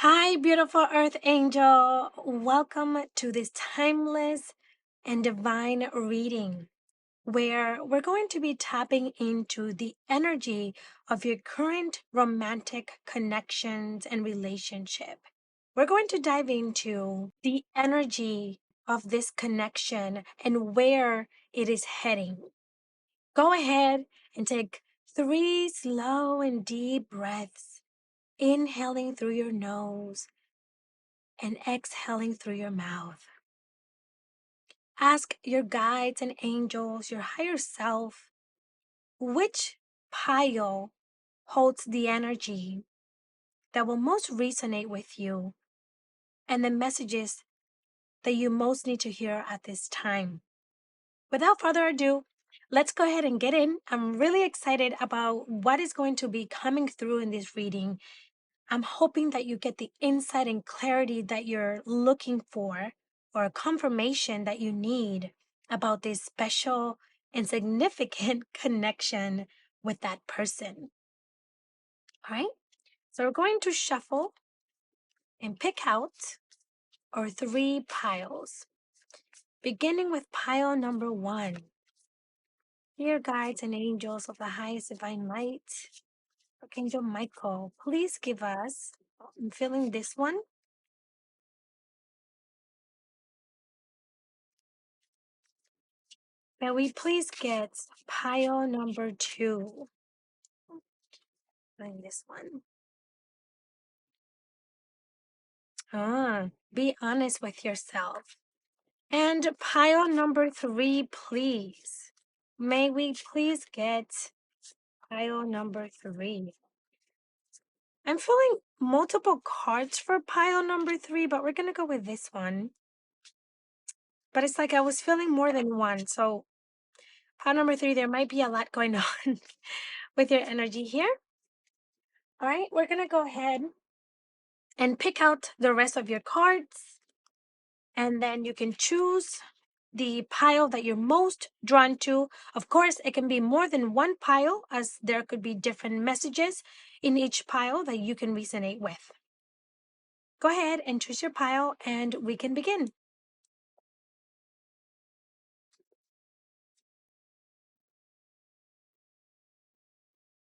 Hi, beautiful Earth Angel. Welcome to this timeless and divine reading where we're going to be tapping into the energy of your current romantic connections and relationship. We're going to dive into the energy of this connection and where it is heading. Go ahead and take 3 slow and deep breaths, inhaling through your nose and exhaling through your mouth. Ask your guides and angels, your higher self, which pile holds the energy that will most resonate with you and the messages that you most need to hear at this time. Without further ado, let's go ahead and get in. I'm really excited about what is going to be coming through in this reading. I'm hoping that you get the insight and clarity that you're looking for or a confirmation that you need about this special and significant connection with that person. All right. So we're going to shuffle and pick out our 3 piles, beginning with pile number 1. Dear guides and angels of the highest divine light, Archangel Michael, please give us, I'm feeling this one. May we please get pile number 2? Find this one. Be honest with yourself. And pile number 3, please. May we please get pile number 3? I'm feeling multiple cards for pile number 3, but we're going to go with this one. But it's like I was feeling more than one. So pile number 3, there might be a lot going on with your energy here. All right, we're going to go ahead and pick out the rest of your cards. And then you can choose the pile that you're most drawn to. Of course, it can be more than one pile, as there could be different messages in each pile that you can resonate with. Go ahead and choose your pile and we can begin.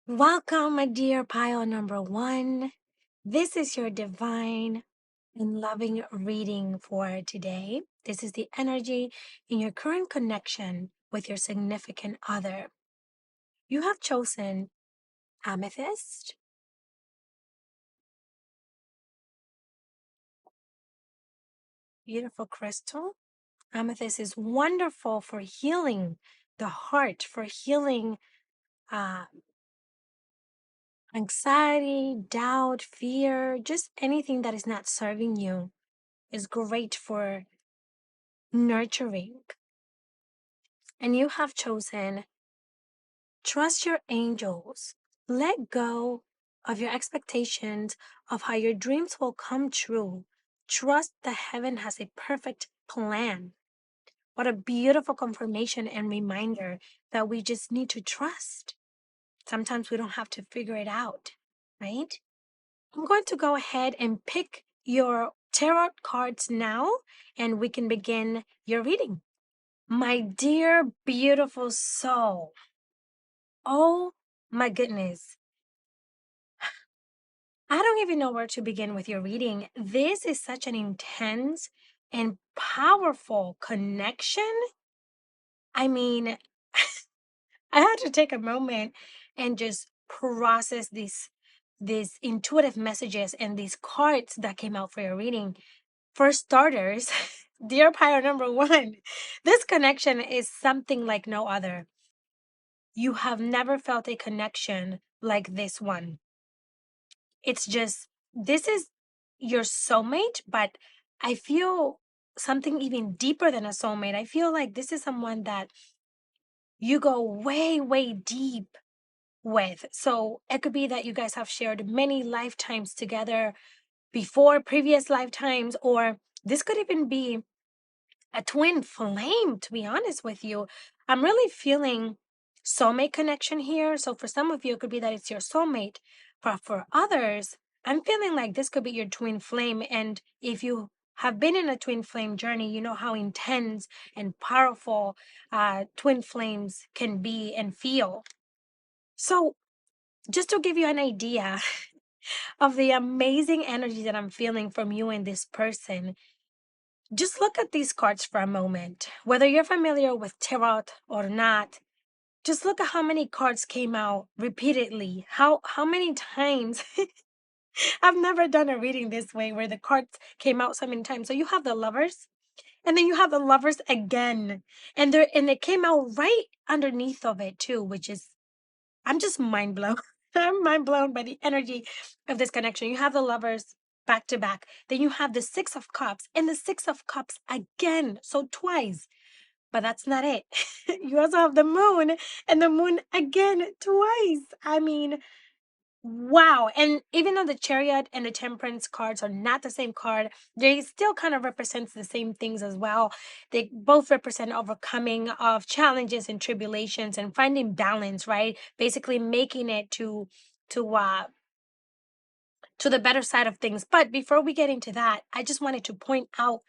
Welcome, my dear pile number 1. This is your divine and loving reading for today. This is the energy in your current connection with your significant other. You have chosen Amethyst, beautiful crystal. Amethyst is wonderful for healing the heart, for healing anxiety, doubt, fear, just anything that is not serving you is great for nurturing. And you have chosen trust your angels. Let go of your expectations of how your dreams will come true. Trust that heaven has a perfect plan. What a beautiful confirmation and reminder that we just need to trust. Sometimes we don't have to figure it out, right? I'm going to go ahead and pick your tarot cards now, and we can begin your reading. My dear, beautiful soul. Oh my goodness. I don't even know where to begin with your reading. This is such an intense and powerful connection. I mean, I had to take a moment and just process these intuitive messages and these cards that came out for your reading. For starters, dear pile number 1, this connection is something like no other. You have never felt a connection like this one. It's just, this is your soulmate, but I feel something even deeper than a soulmate. I feel like this is someone that you go way, way deep with. So it could be that you guys have shared many lifetimes together before, previous lifetimes, or this could even be a twin flame, to be honest with you. I'm really feeling soulmate connection here. So for some of you, it could be that it's your soulmate. But for others, I'm feeling like this could be your twin flame. And if you have been in a twin flame journey, you know how intense and powerful twin flames can be and feel. So, just to give you an idea of the amazing energy that I'm feeling from you and this person, just look at these cards for a moment. Whether you're familiar with tarot or not, just look at how many cards came out repeatedly. How many times I've never done a reading this way where the cards came out so many times. So you have the lovers, and then you have the lovers again. And it came out right underneath of it too, which is I'm just mind blown. I'm mind blown by the energy of this connection. You have the lovers back to back. Then you have the Six of Cups and the Six of Cups again. So twice. But that's not it. You also have the moon and the moon again twice. I mean, wow. And even though the Chariot and the Temperance cards are not the same card, they still kind of represents the same things as well. They both represent overcoming of challenges and tribulations and finding balance, right? Basically making it to uh to the better side of things. But before we get into that, I just wanted to point out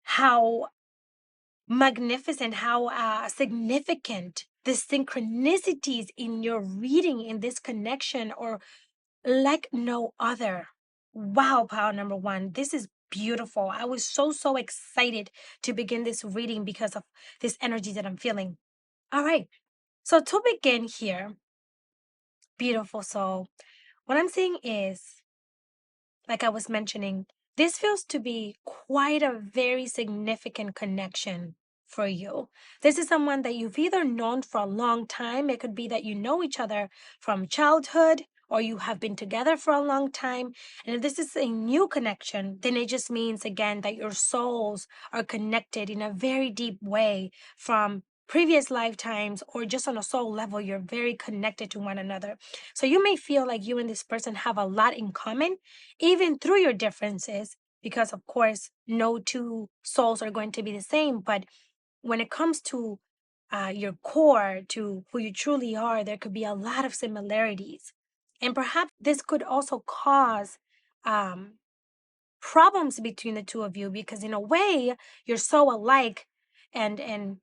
how magnificent, how significant the synchronicities in your reading in this connection or like no other. Wow, power number one. This is beautiful. I was so excited to begin this reading because of this energy that I'm feeling. All right. So to begin here, beautiful soul, what I'm seeing is, like I was mentioning, this feels to be quite a very significant connection for you. This is someone that you've either known for a long time. It could be that you know each other from childhood or you have been together for a long time. And if this is a new connection, then it just means again that your souls are connected in a very deep way from previous lifetimes or just on a soul level. You're very connected to one another. So you may feel like you and this person have a lot in common even through your differences, because of course, no two souls are going to be the same. But when it comes to your core, to who you truly are, there could be a lot of similarities. And perhaps this could also cause um, problems between the two of you, because in a way, you're so alike and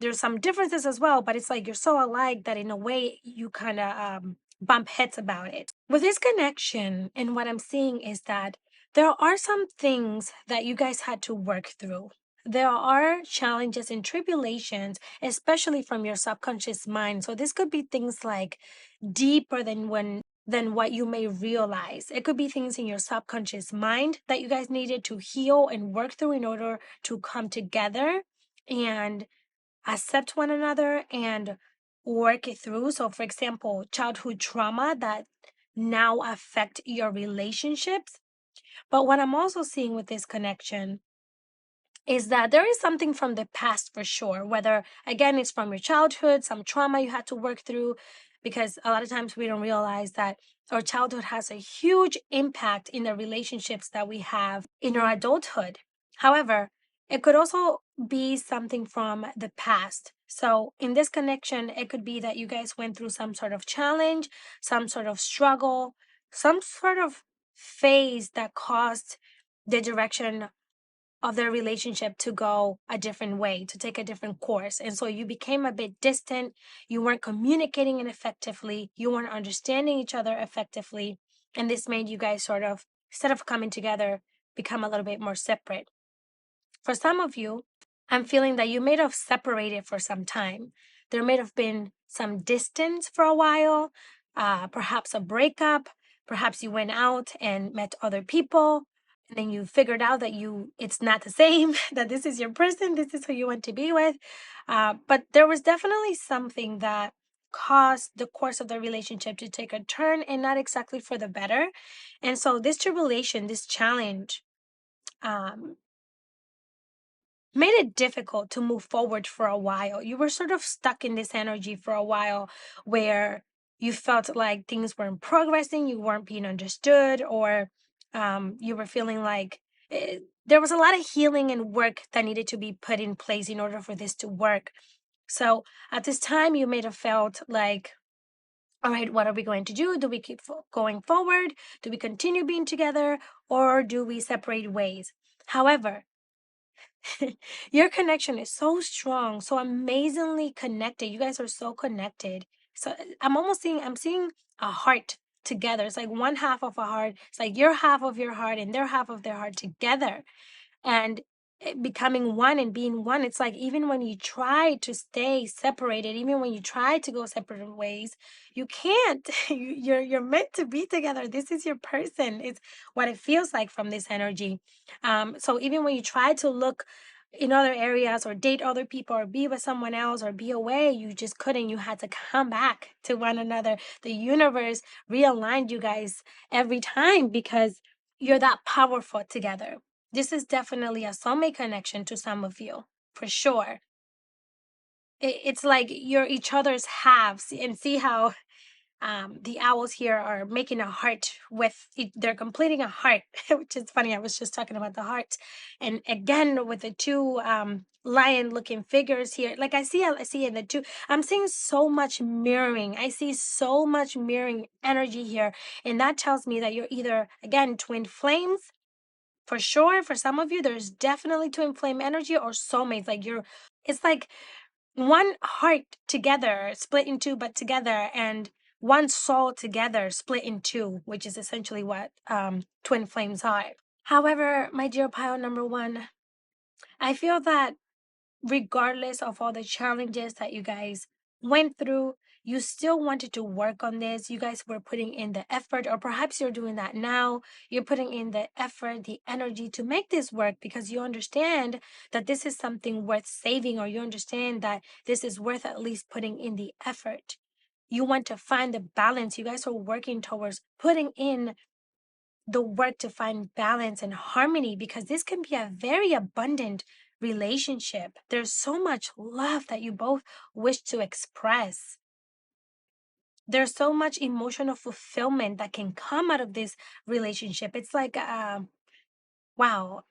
there's some differences as well, but it's like you're so alike that in a way you kind of bump heads about it. With this connection, and what I'm seeing is that there are some things that you guys had to work through. There are challenges and tribulations, especially from your subconscious mind. So this could be things like deeper than what you may realize. It could be things in your subconscious mind that you guys needed to heal and work through in order to come together and accept one another and work it through. So, for example, childhood trauma that now affect your relationships. But what I'm also seeing with this connection is that there is something from the past for sure, whether again it's from your childhood, some trauma you had to work through, because a lot of times we don't realize that our childhood has a huge impact in the relationships that we have in our adulthood. However, it could also be something from the past. So in this connection, it could be that you guys went through some sort of challenge, some sort of struggle, some sort of phase that caused the direction of their relationship to go a different way, to take a different course. And so you became a bit distant. You weren't communicating it effectively. You weren't understanding each other effectively. And this made you guys sort of, instead of coming together, become a little bit more separate. For some of you, I'm feeling that you may have separated for some time. There may have been some distance for a while, perhaps a breakup. Perhaps you went out and met other people, and then you figured out that it's not the same, that this is your person, this is who you want to be with. But there was definitely something that caused the course of the relationship to take a turn and not exactly for the better. And so this tribulation, this challenge, um, made it difficult to move forward for a while. You were sort of stuck in this energy for a while where you felt like things weren't progressing, you weren't being understood, or you were feeling like there was a lot of healing and work that needed to be put in place in order for this to work. So at this time, you may have felt like All right, what are we going to do? Do we keep going forward? Do we continue being together? Or do we separate ways? However, your connection is so strong, so amazingly connected. You guys are so connected. So I'm seeing a heart together. It's like one half of a heart. It's like your half of your heart and their half of their heart together. And becoming one and being one. It's like even when you try to stay separated, even when you try to go separate ways, you can't. You're meant to be together. This is your person. It's what it feels like from this energy. So even when you try to look in other areas or date other people or be with someone else or be away, you just couldn't. You had to come back to one another. The universe realigned you guys every time because you're that powerful together. This is definitely a soulmate connection to some of you, for sure. It's like you're each other's halves, and see how the owls here are making a heart they're completing a heart, which is funny. I was just talking about the heart, and again with the two lion-looking figures here. Like I see in the two. I'm seeing so much mirroring. I see so much mirroring energy here, and that tells me that you're either again twin flames. For sure, for some of you, there's definitely twin flame energy or soulmates. It's like one heart together, split in two, but together, and one soul together, split in two, which is essentially what twin flames are. However, my dear pile number one, I feel that regardless of all the challenges that you guys went through, you still wanted to work on this. You guys were putting in the effort, or perhaps you're doing that now. You're putting in the effort, the energy to make this work because you understand that this is something worth saving, or you understand that this is worth at least putting in the effort. You want to find the balance. You guys are working towards putting in the work to find balance and harmony because this can be a very abundant relationship. There's so much love that you both wish to express. There's so much emotional fulfillment that can come out of this relationship. It's like, wow,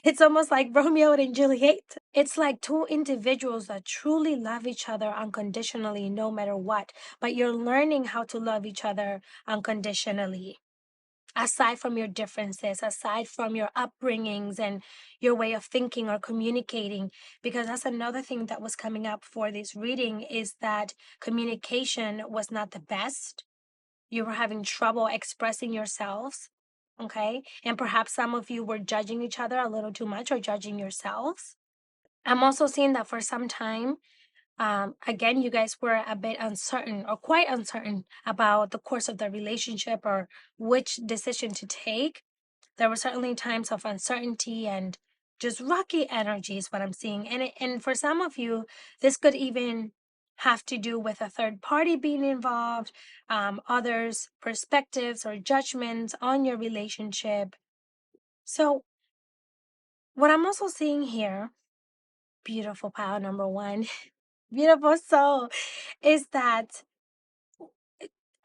it's almost like Romeo and Juliet. It's like two individuals that truly love each other unconditionally, no matter what. But you're learning how to love each other unconditionally aside from your differences, aside from your upbringings and your way of thinking or communicating, because that's another thing that was coming up for this reading is that communication was not the best. You were having trouble expressing yourselves. Okay. And perhaps some of you were judging each other a little too much or judging yourselves. I'm also seeing that for some time, again, you guys were a bit uncertain or quite uncertain about the course of the relationship or which decision to take. There were certainly times of uncertainty and just rocky energy is what I'm seeing. And for some of you, this could even have to do with a third party being involved, others' perspectives or judgments on your relationship. So what I'm also seeing here, beautiful pile number one, beautiful soul, is that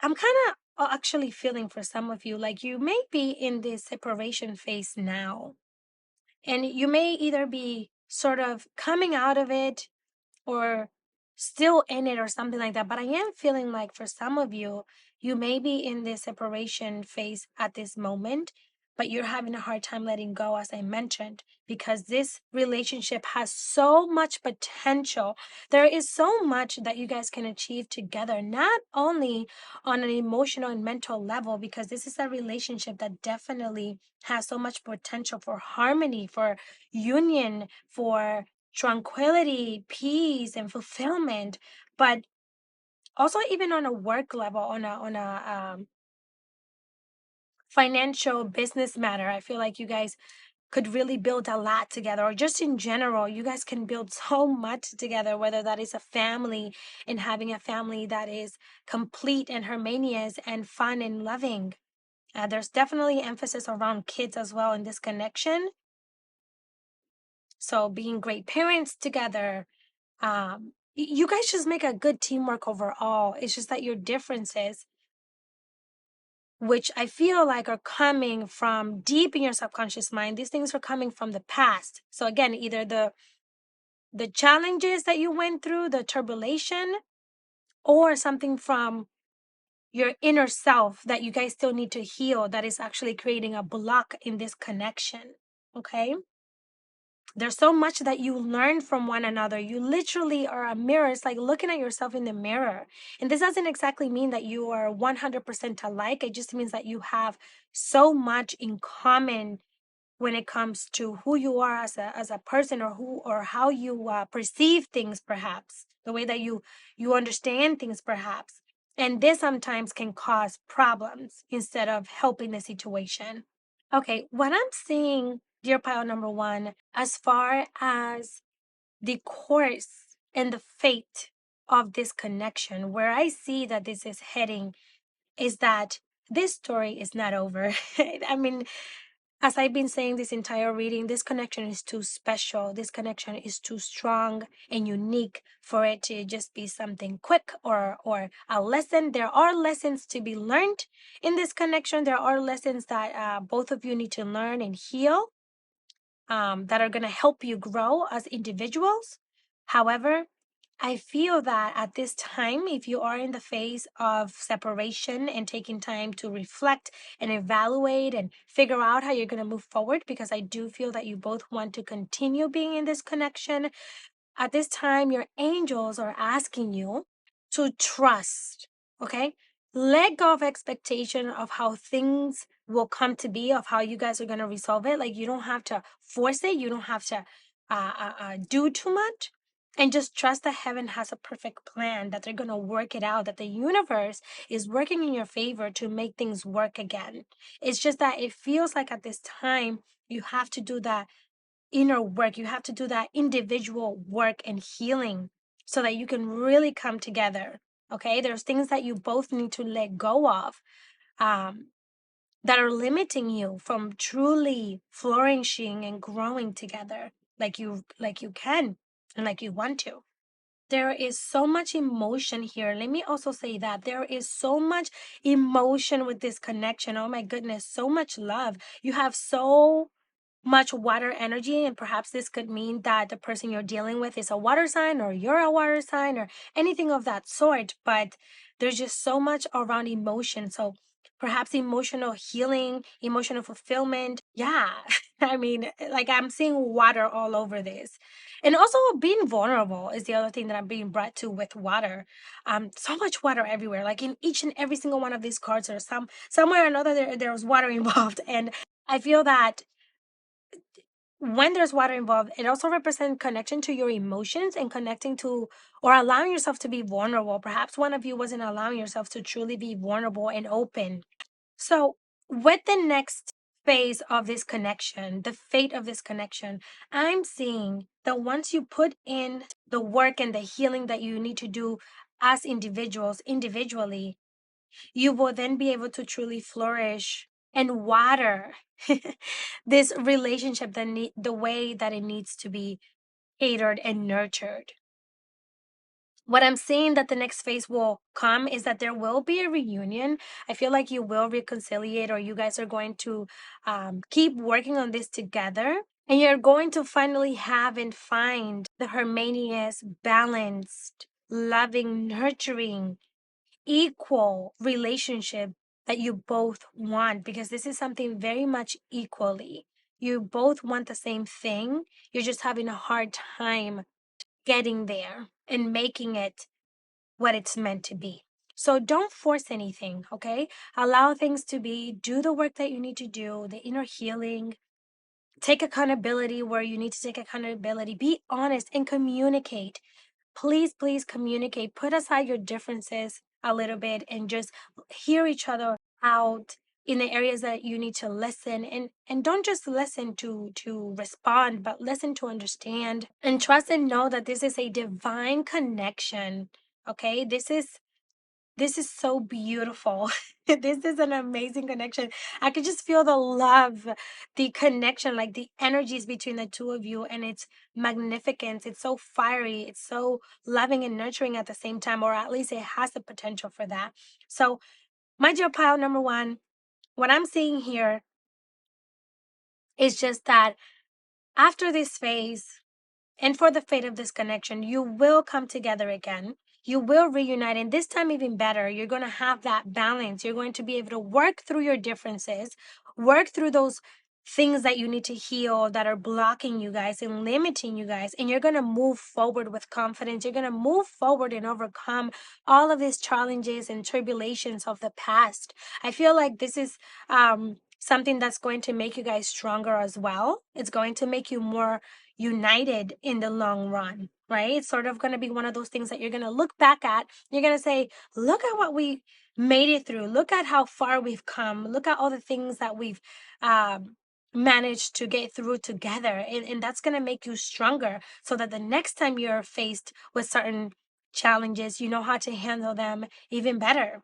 I'm kind of actually feeling for some of you like you may be in this separation phase now. And you may either be sort of coming out of it or still in it or something like that. But I am feeling like for some of you, you may be in this separation phase at this moment, but you're having a hard time letting go, as I mentioned, because this relationship has so much potential. There is so much that you guys can achieve together, not only on an emotional and mental level, because this is a relationship that definitely has so much potential for harmony, for union, for tranquility, peace, and fulfillment, but also even on a work level, on a financial business matter. I feel like you guys could really build a lot together, or just in general, you guys can build so much together, whether that is a family and having a family that is complete and harmonious and fun and loving. There's definitely emphasis around kids as well in this connection. So being great parents together, you guys just make a good teamwork overall. It's just that your differences, which I feel like are coming from deep in your subconscious mind, these things are coming from the past. So again, either the challenges that you went through, the turbulation, or something from your inner self that you guys still need to heal that is actually creating a block in this connection. Okay? There's so much that you learn from one another. You literally are a mirror. It's like looking at yourself in the mirror. And this doesn't exactly mean that you are 100% alike. It just means that you have so much in common when it comes to who you are as a person, or who or how you perceive things, perhaps the way that you understand things, perhaps. And this sometimes can cause problems instead of helping the situation. Okay, what I'm seeing, dear pile number one, as far as the course and the fate of this connection, where I see that this is heading, is that this story is not over. I mean, as I've been saying this entire reading, this connection is too special. This connection is too strong and unique for it to just be something quick or a lesson. There are lessons to be learned in this connection. There are lessons that both of you need to learn and heal, that are going to help you grow as individuals. However, I feel that at this time, if you are in the phase of separation and taking time to reflect and evaluate and figure out how you're going to move forward, because I do feel that you both want to continue being in this connection, at this time, your angels are asking you to trust, okay? Let go of expectation of how things will come to be, of how you guys are going to resolve it. Like, you don't have to force it. You don't have to do too much. And just trust that heaven has a perfect plan, that they're going to work it out, that the universe is working in your favor to make things work again. It's just that it feels like at this time, you have to do that inner work. You have to do that individual work and healing so that you can really come together. Okay, there's things that you both need to let go of, um, that are limiting you from truly flourishing and growing together like you can and like you want to. There is so much emotion here. Let me also say that there is so much emotion with this connection. Oh my goodness, so much love. You have so much water energy, and perhaps this could mean that the person you're dealing with is a water sign, or you're a water sign, or anything of that sort. But there's just so much around emotion. So perhaps emotional healing, emotional fulfillment. Yeah. I mean, like, I'm seeing water all over this. And also being vulnerable is the other thing that I'm being brought to with water. So much water everywhere. Like, in each and every single one of these cards, or somewhere or another, there's water involved. And I feel that when there's water involved, it also represents connection to your emotions and connecting to, or allowing yourself to be vulnerable. Perhaps one of you wasn't allowing yourself to truly be vulnerable and open. So, with the next phase of this connection, the fate of this connection, I'm seeing that once you put in the work and the healing that you need to do as individuals, individually, you will then be able to truly flourish and water this relationship the way that it needs to be catered and nurtured. What I'm seeing that the next phase will come is that there will be a reunion. I feel like you will reconciliate, or you guys are going to keep working on this together. And you're going to finally have and find the harmonious, balanced, loving, nurturing, equal relationship that you both want, because this is something very much equally. You both want the same thing. You're just having a hard time getting there and making it what it's meant to be. So don't force anything, okay? Allow things to be. Do the work that you need to do, the inner healing. Take accountability where you need to take accountability. Be honest and communicate. Please, please communicate. Put aside your differences a little bit and just hear each other out in the areas that you need to listen, and don't just listen to respond, but listen to understand, and trust and know that this is a divine connection. Okay, this is so beautiful. This is an amazing connection. I could just feel the love, the connection, like the energies between the two of you, and it's magnificent. It's so fiery. It's so loving and nurturing at the same time, or at least it has the potential for that. So, my dear pile number one, what I'm seeing here is just that after this phase, and for the fate of this connection, you will come together again. you will reunite, and this time even better. You're going to have that balance. You're going to be able to work through your differences, work through those things that you need to heal that are blocking you guys and limiting you guys, and you're going to move forward with confidence. You're going to move forward and overcome all of these challenges and tribulations of the past. I feel like this is something that's going to make you guys stronger as well. It's going to make you more united in the long run, right? It's sort of going to be one of those things that you're going to look back at. You're going to say, look at what we made it through. Look at how far we've come. Look at all the things that we've managed to get through together. And that's going to make you stronger so that the next time you're faced with certain challenges, you know how to handle them even better.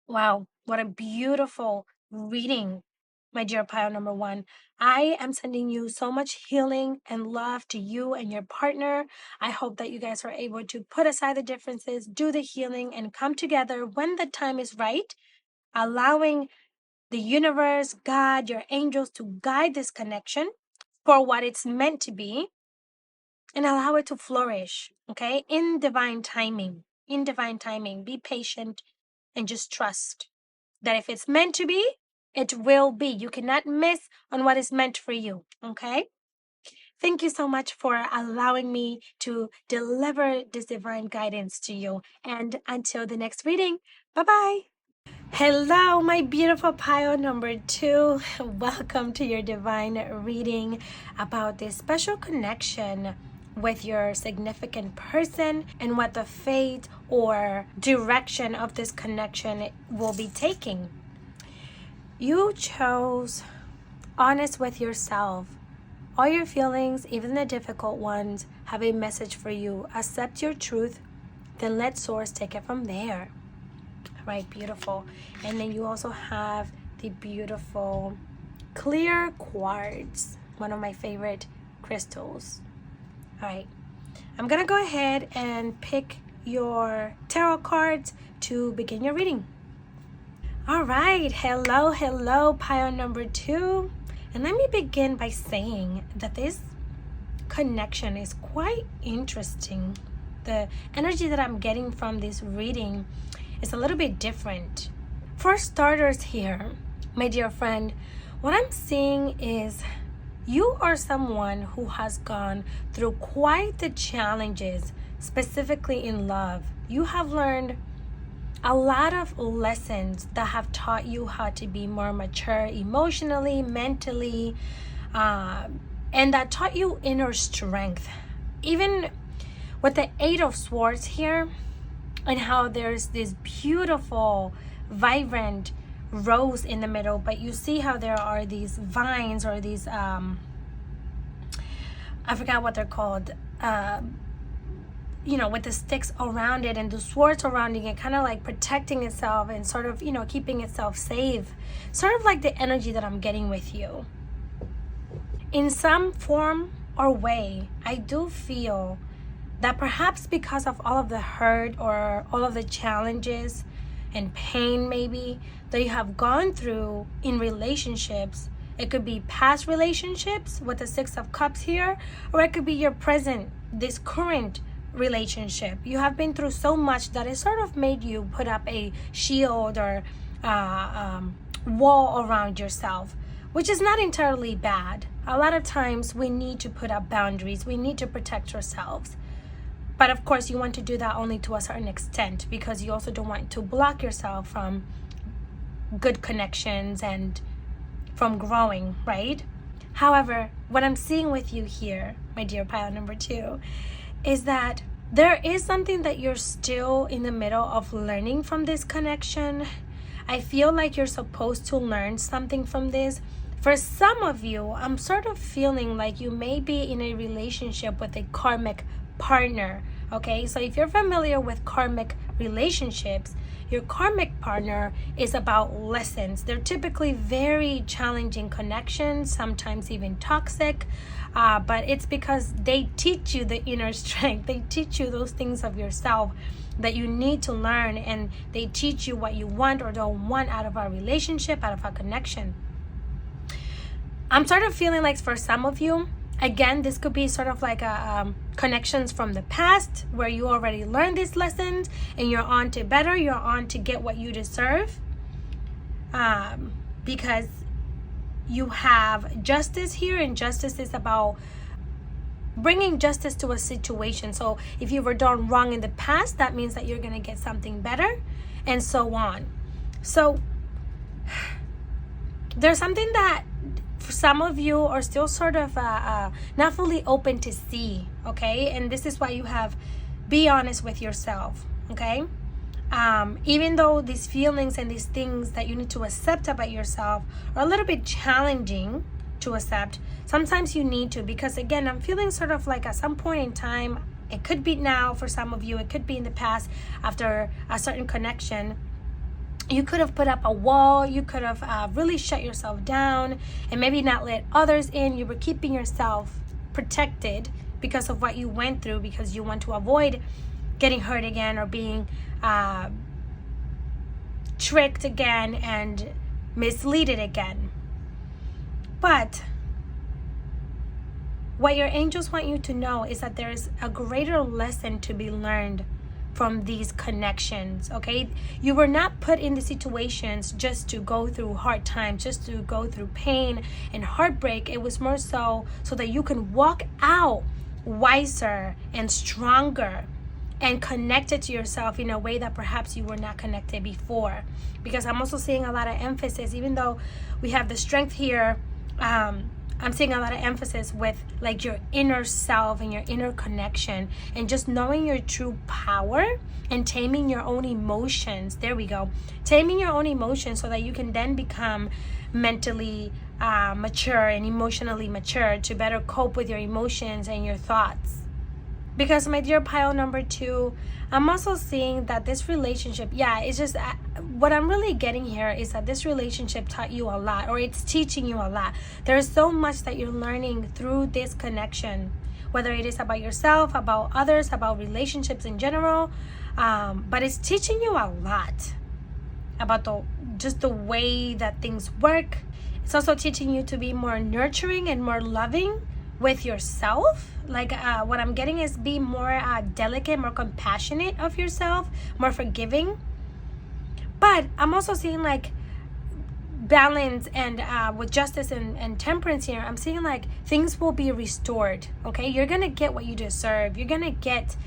Wow, what a beautiful reading, my dear pile number one. I am sending you so much healing and love to you and your partner. I hope that you guys are able to put aside the differences, do the healing, and come together when the time is right, allowing the universe, God, your angels to guide this connection for what it's meant to be and allow it to flourish, okay? In divine timing. In divine timing. Be patient and just trust that if it's meant to be, it will be. You cannot miss on what is meant for you, okay? Thank you so much for allowing me to deliver this divine guidance to you. And until the next reading, bye-bye. Hello, my beautiful pile number two. Welcome to your divine reading about this special connection with your significant person and what the fate or direction of this connection will be taking. You chose honest with yourself. All your feelings, even the difficult ones, have a message for you. Accept your truth, then let source take it from there. Right, beautiful. And then you also have the beautiful clear quartz, one of my favorite crystals. All right, I'm gonna go ahead and pick your tarot cards to begin your reading. All right, hello, pile number two. And let me begin by saying that this connection is quite interesting. The energy that I'm getting from this reading is a little bit different. For starters here, my dear friend, what I'm seeing is you are someone who has gone through quite the challenges, specifically in love. You have learned a lot of lessons that have taught you how to be more mature emotionally, mentally, and that taught you inner strength. Even with the Eight of Swords here, and how there's this beautiful, vibrant rose in the middle, but you see how there are these vines or these, I forgot what they're called, with the sticks around it and the swords surrounding it, kind of like protecting itself and sort of, keeping itself safe. Sort of like the energy that I'm getting with you. In some form or way, I do feel that perhaps because of all of the hurt or all of the challenges and pain maybe that you have gone through in relationships, it could be past relationships with the Six of Cups here, or it could be your present, this current relationship. You have been through so much that it sort of made you put up a shield or wall around yourself, which is not entirely bad. A lot of times we need to put up boundaries. We need to protect ourselves. But of course, you want to do that only to a certain extent, because you also don't want to block yourself from good connections and from growing, right? However, what I'm seeing with you here, my dear pile number two, is that there is something that you're still in the middle of learning from this connection. I feel like you're supposed to learn something from this. For some of you, I'm sort of feeling like you may be in a relationship with a karmic partner. Okay, so if you're familiar with karmic relationships, your karmic partner is about lessons. They're typically very challenging connections, sometimes even toxic, but it's because they teach you the inner strength. They teach you those things of yourself that you need to learn, and they teach you what you want or don't want out of our relationship, out of our connection. I'm sort of feeling like for some of you, Again, this could be sort of like connections from the past where you already learned these lessons and you're on to better, you're on to get what you deserve, because you have justice here, and justice is about bringing justice to a situation. So if you were done wrong in the past, that means that you're going to get something better, and so on. So there's something that for some of you are still sort of not fully open to see, okay? And this is why you have, be honest with yourself, okay? Even though these feelings and these things that you need to accept about yourself are a little bit challenging to accept, sometimes you need to, because again, I'm feeling sort of like at some point in time, it could be now for some of you, it could be in the past after a certain connection, you could have put up a wall, you could have really shut yourself down and maybe not let others in. You were keeping yourself protected because of what you went through, because you want to avoid getting hurt again or being tricked again and misleaded again. But what your angels want you to know is that there is a greater lesson to be learned from these connections, okay? You were not put in the situations just to go through hard times, just to go through pain and heartbreak. It was more so that you can walk out wiser and stronger and connected to yourself in a way that perhaps you were not connected before. Because I'm also seeing a lot of emphasis, even though we have the strength here, I'm seeing a lot of emphasis with like your inner self and your inner connection and just knowing your true power and taming your own emotions. There we go. Taming your own emotions so that you can then become mentally mature and emotionally mature to better cope with your emotions and your thoughts. Because my dear pile number 2, I'm also seeing that this relationship, it's just what I'm really getting here is that this relationship taught you a lot, or it's teaching you a lot. There's so much that you're learning through this connection, whether it is about yourself, about others, about relationships in general, but it's teaching you a lot about the way that things work. It's also teaching you to be more nurturing and more loving with yourself. Like what I'm getting is be more delicate, more compassionate of yourself, more forgiving. But I'm also seeing like balance and with justice and temperance here, I'm seeing like things will be restored, okay? You're gonna get what you deserve. You're gonna get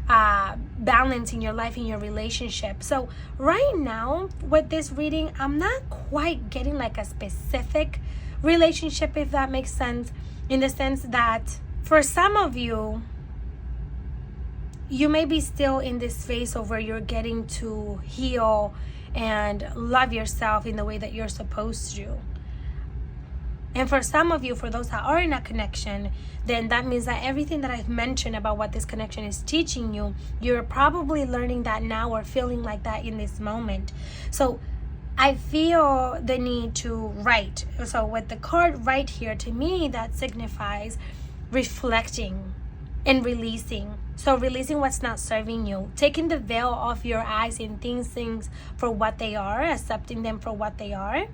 balance in your life, in your relationship. So right now with this reading, I'm not quite getting like a specific relationship, if that makes sense, in the sense that for some of you, you may be still in this phase of where you're getting to heal and love yourself in the way that you're supposed to. And for some of you, for those that are in a connection, then that means that everything that I've mentioned about what this connection is teaching you, you're probably learning that now or feeling like that in this moment. So I feel the need to write. So with the card right here, to me, that signifies reflecting and releasing. So releasing what's not serving you, taking the veil off your eyes and things for what they are, accepting them for what they are.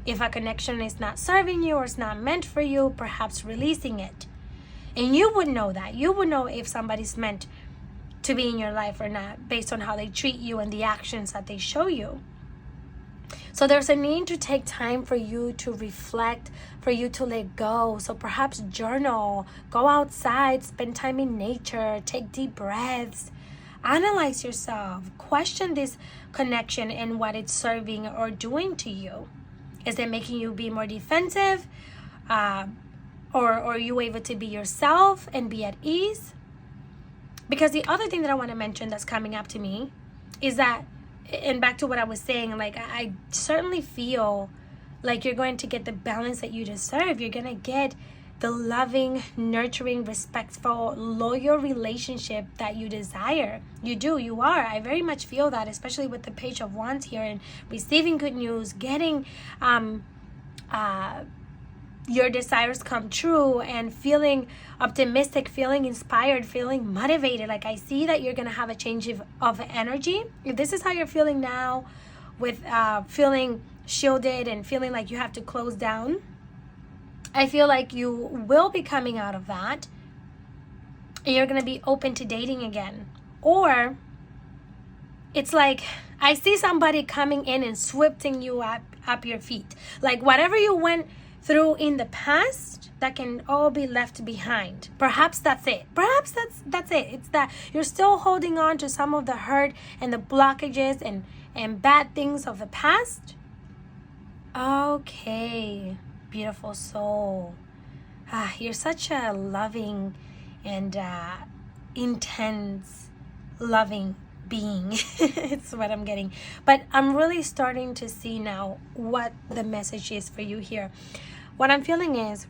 If a connection is not serving you or it's not meant for you, perhaps releasing it. And you would know that. You would know if somebody's meant to be in your life or not, based on how they treat you and the actions that they show you. So there's a need to take time for you to reflect, for you to let go. So perhaps journal, go outside, spend time in nature, take deep breaths, analyze yourself, question this connection and what it's serving or doing to you. Is it making you be more defensive? Or are you able to be yourself and be at ease? Because the other thing that I want to mention that's coming up to me is that, and back to what I was saying, like I certainly feel like you're going to get the balance that you deserve. You're going to get the loving, nurturing, respectful, loyal relationship that you desire. You do, you are. I very much feel that, especially with the Page of Wands here and receiving good news, getting your desires come true and feeling optimistic, feeling inspired, feeling motivated. Like I see that you're going to have a change of energy. If this is how you're feeling now with feeling shielded and feeling like you have to close down, I feel like you will be coming out of that and you're going to be open to dating again. Or it's like I see somebody coming in and sweeping you up your feet. Like whatever you went through in the past, that can all be left behind. Perhaps that's it. Perhaps that's it. It's that you're still holding on to some of the hurt and the blockages and bad things of the past. Okay, beautiful soul. You're such a loving and intense, loving being. It's what I'm getting. But I'm really starting to see now what the message is for you here. What I'm feeling is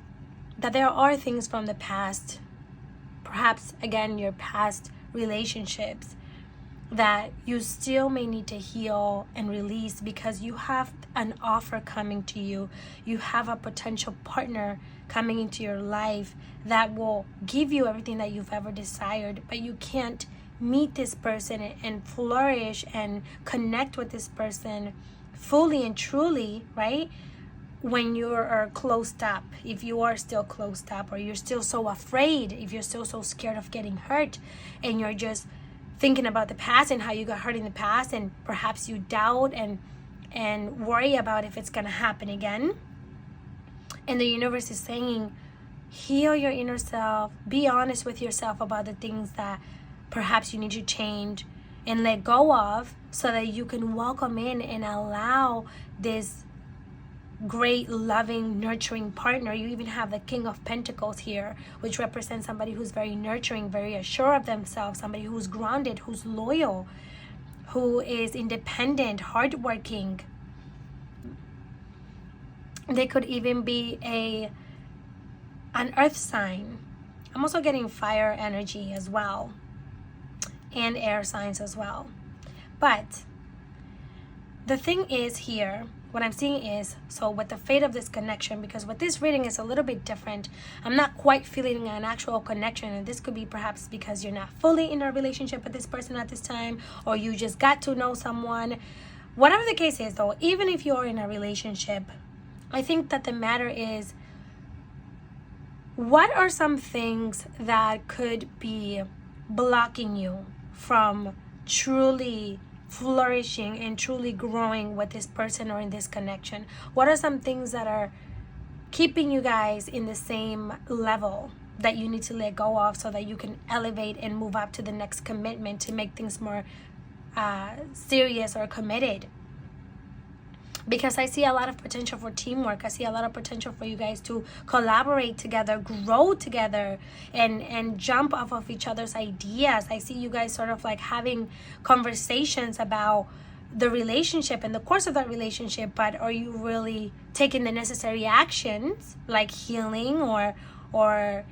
that there are things from the past, perhaps again your past relationships, that you still may need to heal and release, because you have an offer coming to you. You have a potential partner coming into your life that will give you everything that you've ever desired, but you can't meet this person and flourish and connect with this person fully and truly, right? When you are closed up, if you are still closed up, or you're still so afraid, if you're still so scared of getting hurt, and you're just thinking about the past and how you got hurt in the past, and perhaps you doubt and worry about if it's gonna happen again. And the universe is saying, heal your inner self, be honest with yourself about the things that perhaps you need to change and let go of, so that you can welcome in and allow this great, loving, nurturing partner. You even have the King of Pentacles here, which represents somebody who's very nurturing, very assured of themselves, somebody who's grounded, who's loyal, who is independent, hardworking. They could even be an earth sign. I'm also getting fire energy as well, and air signs as well. But the thing is here, what I'm seeing is, so with the fate of this connection, because with this reading is a little bit different, I'm not quite feeling an actual connection, and this could be perhaps because you're not fully in a relationship with this person at this time, or you just got to know someone. Whatever the case is though, even if you're in a relationship, I think that the matter is, what are some things that could be blocking you from truly flourishing and truly growing with this person or in this connection? What are some things that are keeping you guys in the same level that you need to let go of, so that you can elevate and move up to the next commitment to make things more serious or committed? Because I see a lot of potential for teamwork. I see a lot of potential for you guys to collaborate together, grow together, and jump off of each other's ideas. I see you guys sort of like having conversations about the relationship and the course of that relationship, but are you really taking the necessary actions, like healing or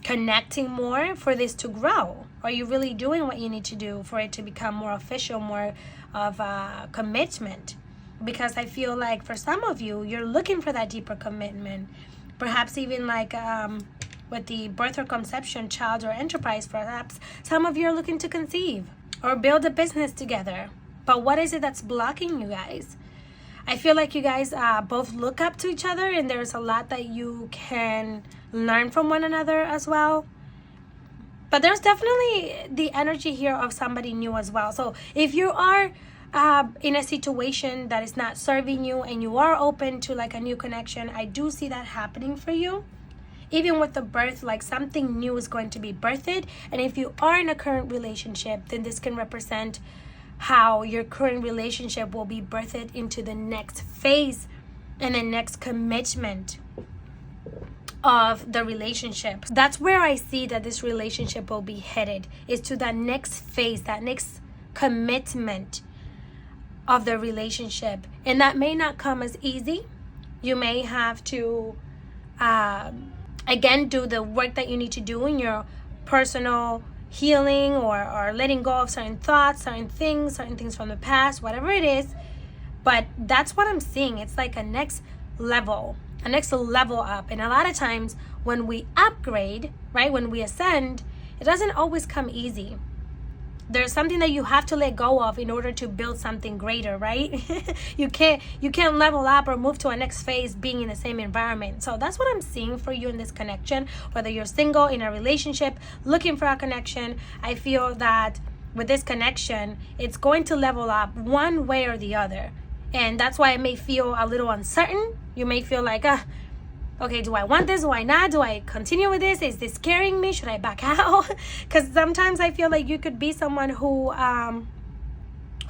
connecting more for this to grow? Are you really doing what you need to do for it to become more official, more of a commitment? Because I feel like for some of you, you're looking for that deeper commitment. Perhaps even like with the birth or conception, child or enterprise, perhaps some of you are looking to conceive or build a business together. But what is it that's blocking you guys? I feel like you guys both look up to each other, and there's a lot that you can learn from one another as well. But there's definitely the energy here of somebody new as well. So if you are in a situation that is not serving you and you are open to like a new connection, I do see that happening for you. Even with the birth, like something new is going to be birthed. And if you are in a current relationship, then this can represent how your current relationship will be birthed into the next phase and the next commitment of the relationship. That's where I see that this relationship will be headed, is to that next phase, that next commitment of the relationship. And that may not come as easy. You may have to again do the work that you need to do in your personal healing, or letting go of certain thoughts, certain things from the past, whatever it is. But that's what I'm seeing. It's like a next level up. And a lot of times when we upgrade, right, when we ascend, it doesn't always come easy. there's something that you have to let go of in order to build something greater, right? You can't level up or move to a next phase being in the same environment. So that's what I'm seeing for you in this connection. Whether you're single, in a relationship, looking for a connection, I feel that with this connection, it's going to level up one way or the other. And that's why it may feel a little uncertain. You may feel like, okay, do I want this? Do I not? Do I continue with this? Is this scaring me? Should I back out? Because sometimes I feel like you could be someone who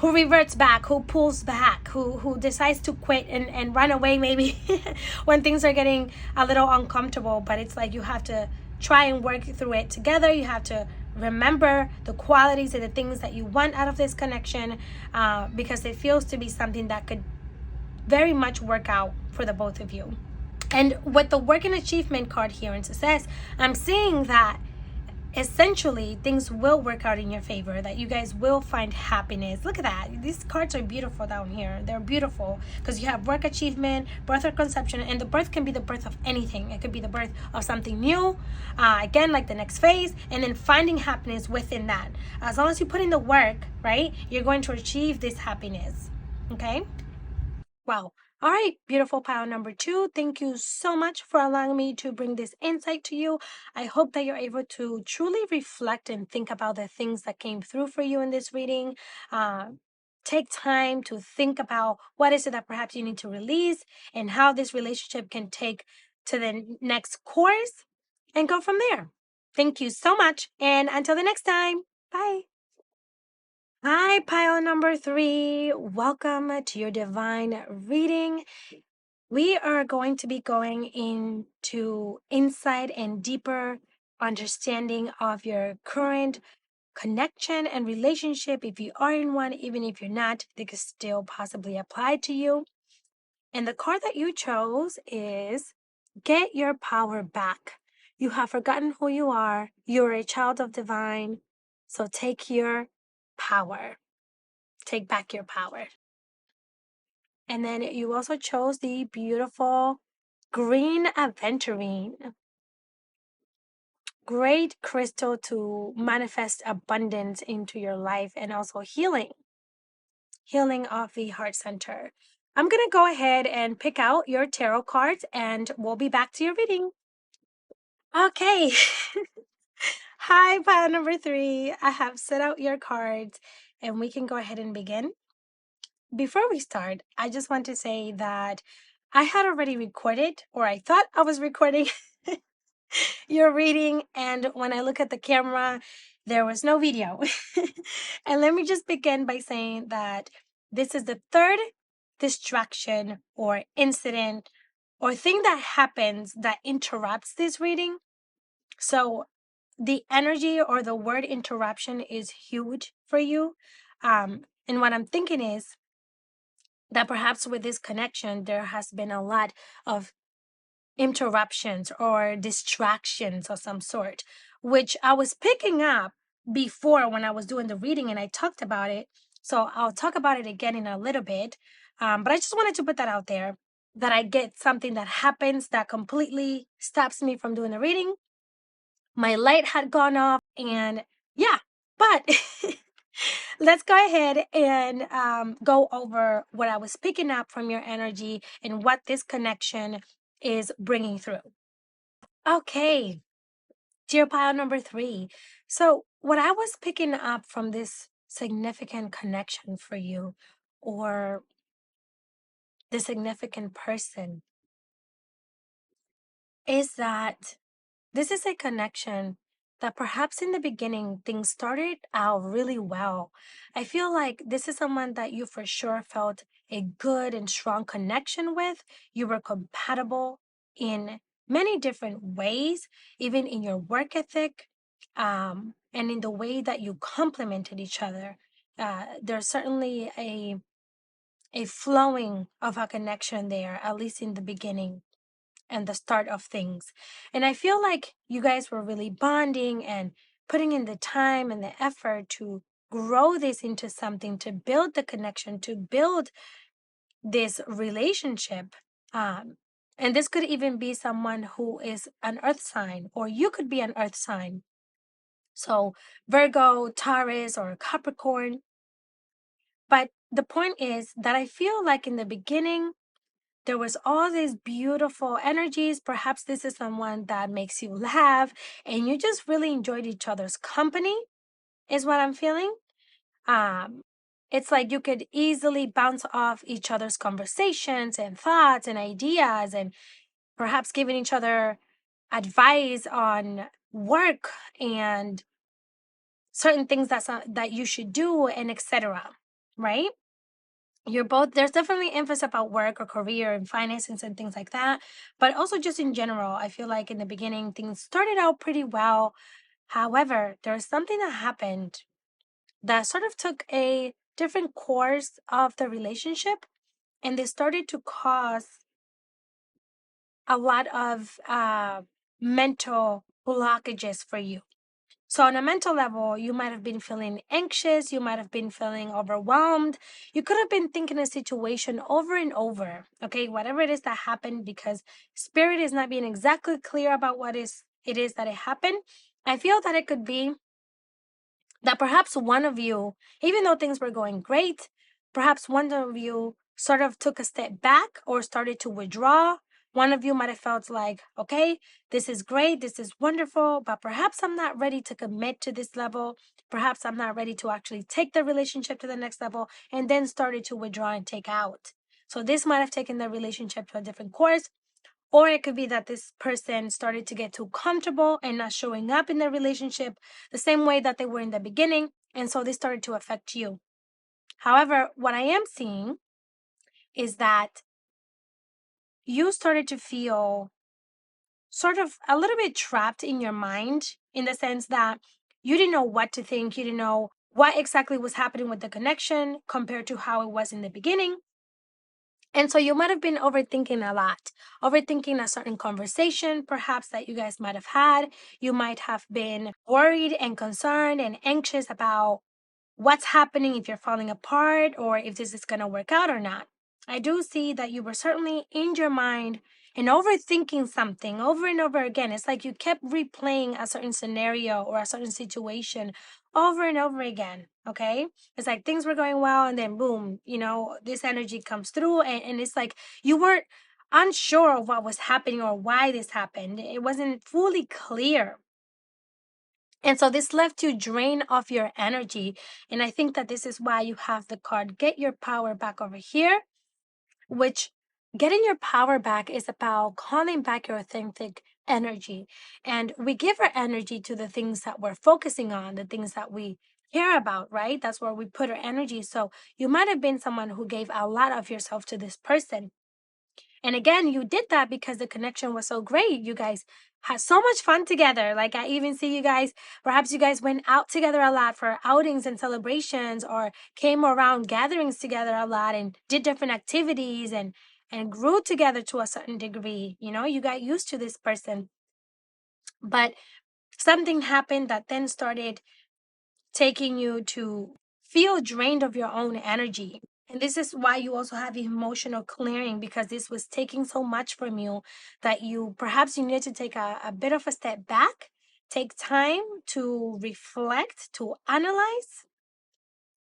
reverts back, who pulls back, who decides to quit and run away maybe when things are getting a little uncomfortable. But it's like you have to try and work through it together. You have to remember the qualities and the things that you want out of this connection, because it feels to be something that could very much work out for the both of you. And with the work and achievement card here in success, I'm seeing that essentially things will work out in your favor, that you guys will find happiness. Look at that. These cards are beautiful down here. They're beautiful because you have work, achievement, birth or conception, and the birth can be the birth of anything. It could be the birth of something new, again, like the next phase, and then finding happiness within that. As long as you put in the work, right, you're going to achieve this happiness. Okay? Wow. All right, beautiful pile number 2. Thank you so much for allowing me to bring this insight to you. I hope that you're able to truly reflect and think about the things that came through for you in this reading. Take time to think about what is it that perhaps you need to release and how this relationship can take to the next course and go from there. Thank you so much. And until the next time, bye. Hi, pile number 3. Welcome to your divine reading. We are going to be going into insight and deeper understanding of your current connection and relationship. If you are in one, even if you're not, they could still possibly apply to you. And the card that you chose is Get Your Power Back. You have forgotten who you are. You're a child of divine. So take your power. Take back your power. And then you also chose the beautiful green Aventurine. Great crystal to manifest abundance into your life and also healing. Healing of the heart center. I'm going to go ahead and pick out your tarot cards and we'll be back to your reading. Okay. Hi, pile number 3. I have set out your cards and we can go ahead and begin. Before we start, I just want to say that I had already recorded, or I thought I was recording your reading, and when I look at the camera, there was no video. And let me just begin by saying that this is the third distraction or incident or thing that happens that interrupts this reading. So the energy or the word interruption is huge for you. And what I'm thinking is that perhaps with this connection, there has been a lot of interruptions or distractions of some sort, which I was picking up before when I was doing the reading and I talked about it. So I'll talk about it again in a little bit. But I just wanted to put that out there, that I get something that happens that completely stops me from doing the reading. My light had gone off and yeah, but let's go ahead and go over what I was picking up from your energy and what this connection is bringing through. Okay, dear pile number 3. So, what I was picking up from this significant connection for you, or the significant person, is that this is a connection that perhaps in the beginning things started out really well. I feel like this is someone that you for sure felt a good and strong connection with. You were compatible in many different ways, even in your work ethic, and in the way that you complemented each other. There's certainly a flowing of a connection there, at least in the beginning and the start of things. And I feel like you guys were really bonding and putting in the time and the effort to grow this into something, to build the connection, to build this relationship. And this could even be someone who is an earth sign, or you could be an earth sign. So Virgo, Taurus, or Capricorn. But the point is that I feel like in the beginning, there was all these beautiful energies. Perhaps this is someone that makes you laugh and you just really enjoyed each other's company, is what I'm feeling. Um, it's like you could easily bounce off each other's conversations and thoughts and ideas, and perhaps giving each other advice on work and certain things that you should do, and etc. Right? You're both, there's definitely emphasis about work or career and finances and things like that, but also just in general, I feel like in the beginning things started out pretty well. However, there was something that happened that sort of took a different course of the relationship, and they started to cause a lot of mental blockages for you. So, on a mental level, you might have been feeling anxious, you might have been feeling overwhelmed, you could have been thinking a situation over and over, okay, whatever it is that happened, because spirit is not being exactly clear about what it is that it happened. I feel that it could be that perhaps one of you, even though things were going great, perhaps one of you sort of took a step back or started to withdraw. One of you might have felt like, okay, this is great, this is wonderful, but perhaps I'm not ready to commit to this level. Perhaps I'm not ready to actually take the relationship to the next level, and then started to withdraw and take out. So this might have taken the relationship to a different course. Or it could be that this person started to get too comfortable and not showing up in the relationship the same way that they were in the beginning. And so they started to affect you. However, what I am seeing is that you started to feel sort of a little bit trapped in your mind, in the sense that you didn't know what to think. You didn't know what exactly was happening with the connection compared to how it was in the beginning. And so you might have been overthinking a lot, overthinking a certain conversation, perhaps that you guys might have had. You might have been worried and concerned and anxious about what's happening, if you're falling apart, or if this is going to work out or not. I do see that you were certainly in your mind and overthinking something over and over again. It's like you kept replaying a certain scenario or a certain situation over and over again. Okay. It's like things were going well, and then boom, this energy comes through, and it's like you weren't unsure of what was happening or why this happened. It wasn't fully clear. And so this left you drained of your energy. And I think that this is why you have the card Get Your Power Back over here, which getting your power back is about calling back your authentic energy. And we give our energy to the things that we're focusing on, the things that we care about, right? That's where we put our energy. So you might have been someone who gave a lot of yourself to this person. And again, you did that because the connection was so great. You guys had so much fun together. Like, I even see you guys, perhaps you guys went out together a lot for outings and celebrations, or came around gatherings together a lot and did different activities, and grew together to a certain degree. You got used to this person. But something happened that then started taking you to feel drained of your own energy. And this is why you also have emotional clearing, because this was taking so much from you that you need to take a bit of a step back, take time to reflect, to analyze,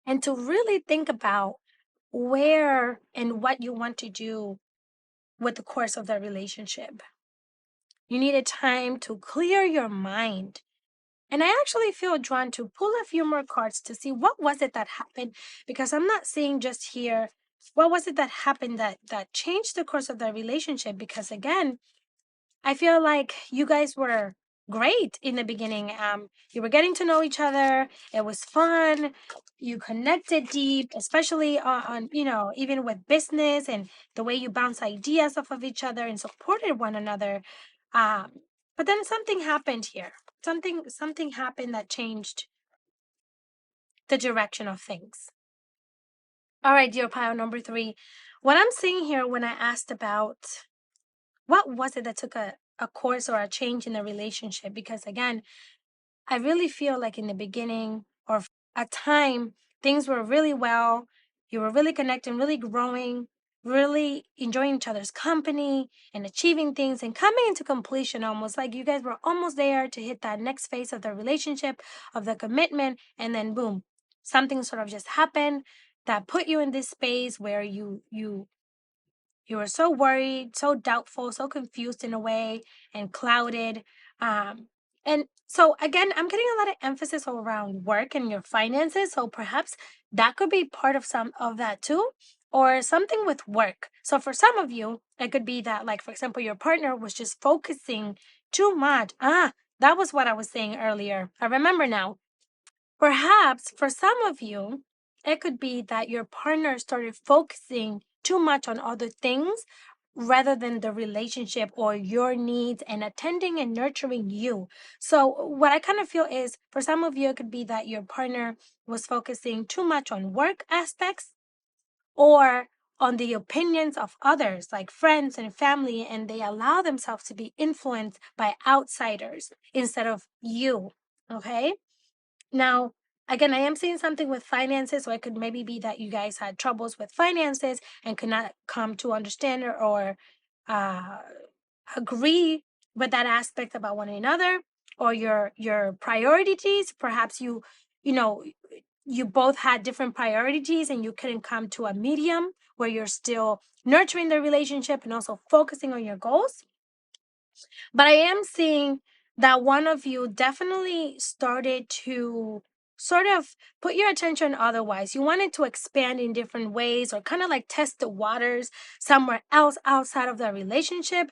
and to really think about where and what you want to do with the course of the relationship. You needed time to clear your mind. And I actually feel drawn to pull a few more cards to see what was it that happened, because I'm not seeing just here what was it that happened that changed the course of the relationship. Because again, I feel like you guys were great in the beginning. You were getting to know each other. It was fun. You connected deep, especially on even with business and the way you bounce ideas off of each other and supported one another. Um, but then something happened here. Something happened that changed the direction of things. All right, dear pile number 3. What I'm seeing here when I asked about what was it that took a course or a change in the relationship, because again, I really feel like in the beginning or a time, things were really well. You were really connecting, really growing. really enjoying each other's company and achieving things and coming into completion, almost like you guys were almost there to hit that next phase of the relationship, of the commitment, and then boom, something sort of just happened that put you in this space where you were so worried, so doubtful, so confused in a way, and clouded. And so, again, I'm getting a lot of emphasis around work and your finances. So perhaps that could be part of some of that too, or something with work. So for some of you, it could be that, like, for example, your partner was just focusing too much. That was what I was saying earlier. I remember now. Perhaps for some of you, it could be that your partner started focusing too much on other things rather than the relationship or your needs and attending and nurturing you. So, what I kind of feel is for some of you, it could be that your partner was focusing too much on work aspects or on the opinions of others, like friends and family, and they allow themselves to be influenced by outsiders instead of you. Okay. Now, again, I am seeing something with finances, so it could maybe be that you guys had troubles with finances and could not come to understand or uh, agree with that aspect about one another, or your priorities. Perhaps you know you both had different priorities and you couldn't come to a medium where you're still nurturing the relationship and also focusing on your goals. But I am seeing that one of you definitely started to sort of put your attention otherwise. You wanted to expand in different ways or kind of like test the waters somewhere else outside of the relationship.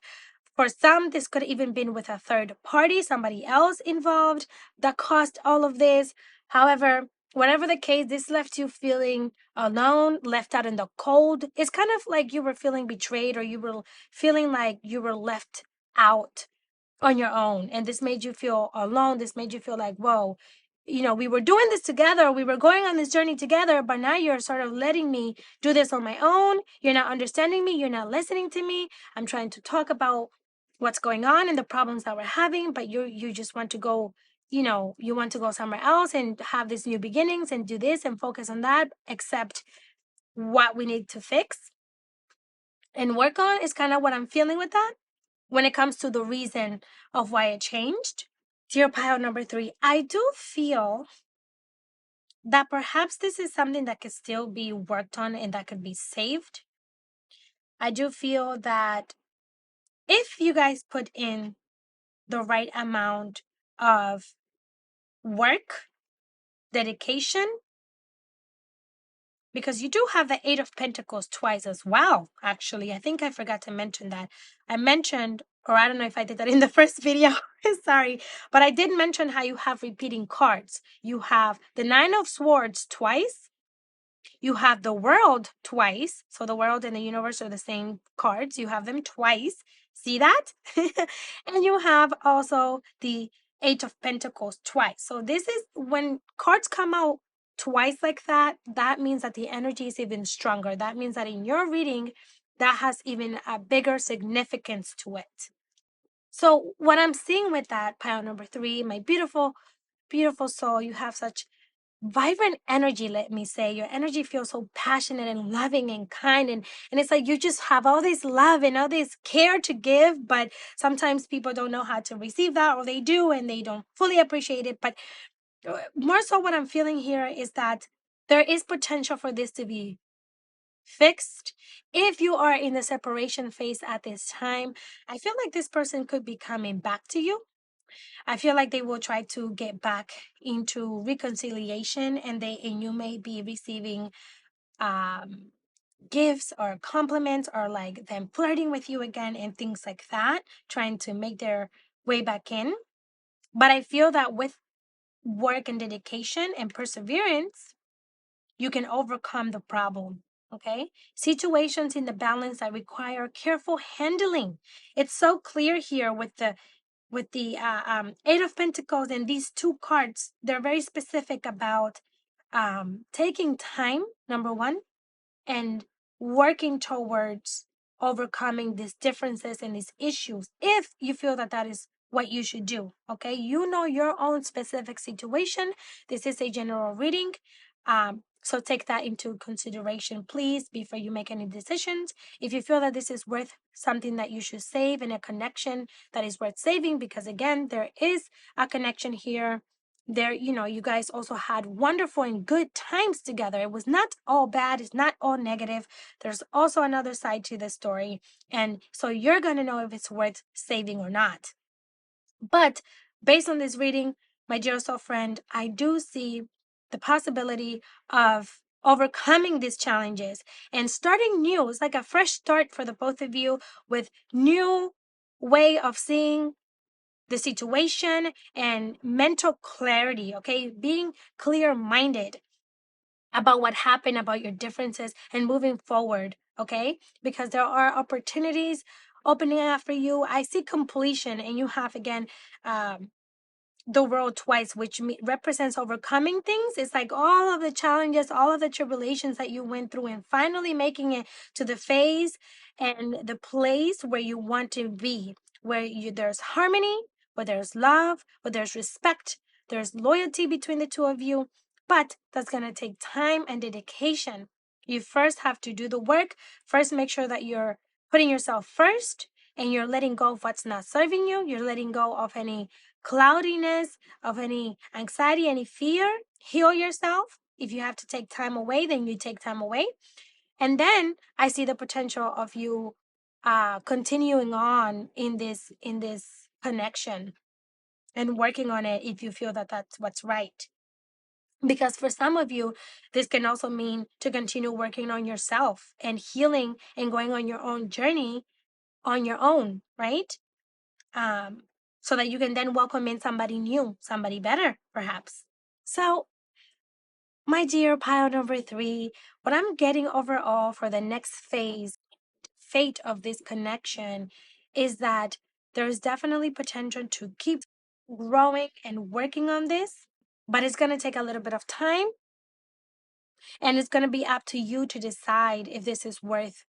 For some, this could even been with a third party, somebody else involved that caused all of this. However, whatever the case, this left you feeling alone, left out in the cold. It's kind of like you were feeling betrayed or you were feeling like you were left out on your own. And this made you feel alone. This made you feel like, whoa, we were doing this together. We were going on this journey together, but now you're sort of letting me do this on my own. You're not understanding me. You're not listening to me. I'm trying to talk about what's going on and the problems that we're having, but you just want to go, you want to go somewhere else and have these new beginnings and do this and focus on that, except what we need to fix and work on is kind of what I'm feeling with that when it comes to the reason of why it changed. Dear pile number 3, I do feel that perhaps this is something that could still be worked on and that could be saved. I do feel that if you guys put in the right amount of work, dedication, because you do have the Eight of Pentacles twice as well, actually. I think I forgot to mention that. I mentioned, or I don't know if I did that in the first video, sorry, but I did mention how you have repeating cards. You have the Nine of Swords twice. You have the World twice. So the world and the universe are the same cards. You have them twice. See that? And you have also the Eight of Pentacles twice. So this is when cards come out twice like that, that means that the energy is even stronger. That means that in your reading, that has even a bigger significance to it. So what I'm seeing with that, pile number 3, my beautiful, beautiful soul, you have such vibrant energy, let me say. Your energy feels so passionate and loving and kind, and it's like you just have all this love and all this care to give, but sometimes people don't know how to receive that, or they do and they don't fully appreciate it. But more so what I'm feeling here is that there is potential for this to be fixed. If you are in the separation phase at this time, I feel like this person could be coming back to you. I feel like they will try to get back into reconciliation, and you may be receiving um gifts or compliments, or like them flirting with you again and things like that, trying to make their way back in. But I feel that with work and dedication and perseverance, you can overcome the problem. Okay, situations in the balance that require careful handling. It's so clear here with the Eight of Pentacles and these two cards. They're very specific about taking time, number one, and working towards overcoming these differences and these issues if you feel that that is what you should do. Okay, you know your own specific situation. This is a general reading. So take that into consideration, please, before you make any decisions. If you feel that this is worth something that you should save and a connection that is worth saving, because again, there is a connection here. There, you guys also had wonderful and good times together. It was not all bad, it's not all negative. There's also another side to the story. And so you're going to know if it's worth saving or not. But based on this reading, my dear soul friend, I do see the possibility of overcoming these challenges and starting new. It's like a fresh start for the both of you with new way of seeing the situation and mental clarity, okay? Being clear-minded about what happened, about your differences, and moving forward, okay? Because there are opportunities opening up for you. I see completion, and you have again um, the world twice, which represents overcoming things. It's like all of the challenges, all of the tribulations that you went through, and finally making it to the phase and the place where you want to be, where there's harmony, where there's love, where there's respect, there's loyalty between the two of you. But that's going to take time and dedication. You first have to do the work. First, make sure that you're putting yourself first and you're letting go of what's not serving you. You're letting go of any cloudiness, of any anxiety, any fear. Heal yourself. If you have to take time away, then you take time away. And then I see the potential of you continuing on in this connection and working on it if you feel that that's what's right. Because for some of you, this can also mean to continue working on yourself and healing and going on your own journey on your own, right? um, so that you can then welcome in somebody new, somebody better, perhaps. So, my dear pile number 3, what I'm getting overall for the next fate of this connection is that there's definitely potential to keep growing and working on this, but it's going to take a little bit of time, and it's going to be up to you to decide if this is worth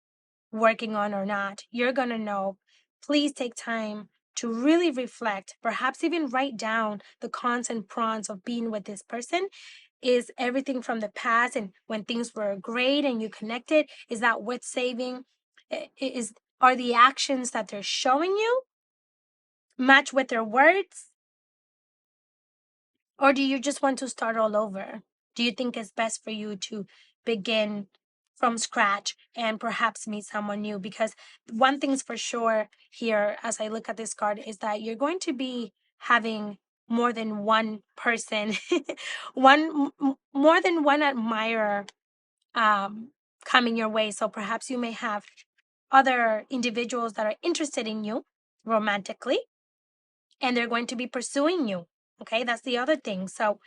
working on or not. You're going to know. Please take time to really reflect, perhaps even write down the cons and pros of being with this person. Is everything from the past and when things were great and you connected, is that worth saving? Are the actions that they're showing you match with their words? Or do you just want to start all over? Do you think it's best for you to begin from scratch and perhaps meet someone new? Because one thing's for sure here, as I look at this card, is that you're going to be having more than one person, more than one admirer coming your way. So perhaps you may have other individuals that are interested in you romantically, and they're going to be pursuing you. Okay, that's the other thing. So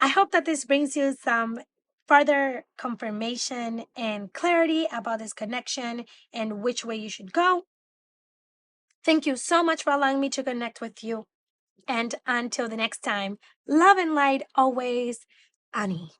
I hope that this brings you some further confirmation and clarity about this connection and which way you should go. Thank you so much for allowing me to connect with you. And until the next time, love and light always, Annie.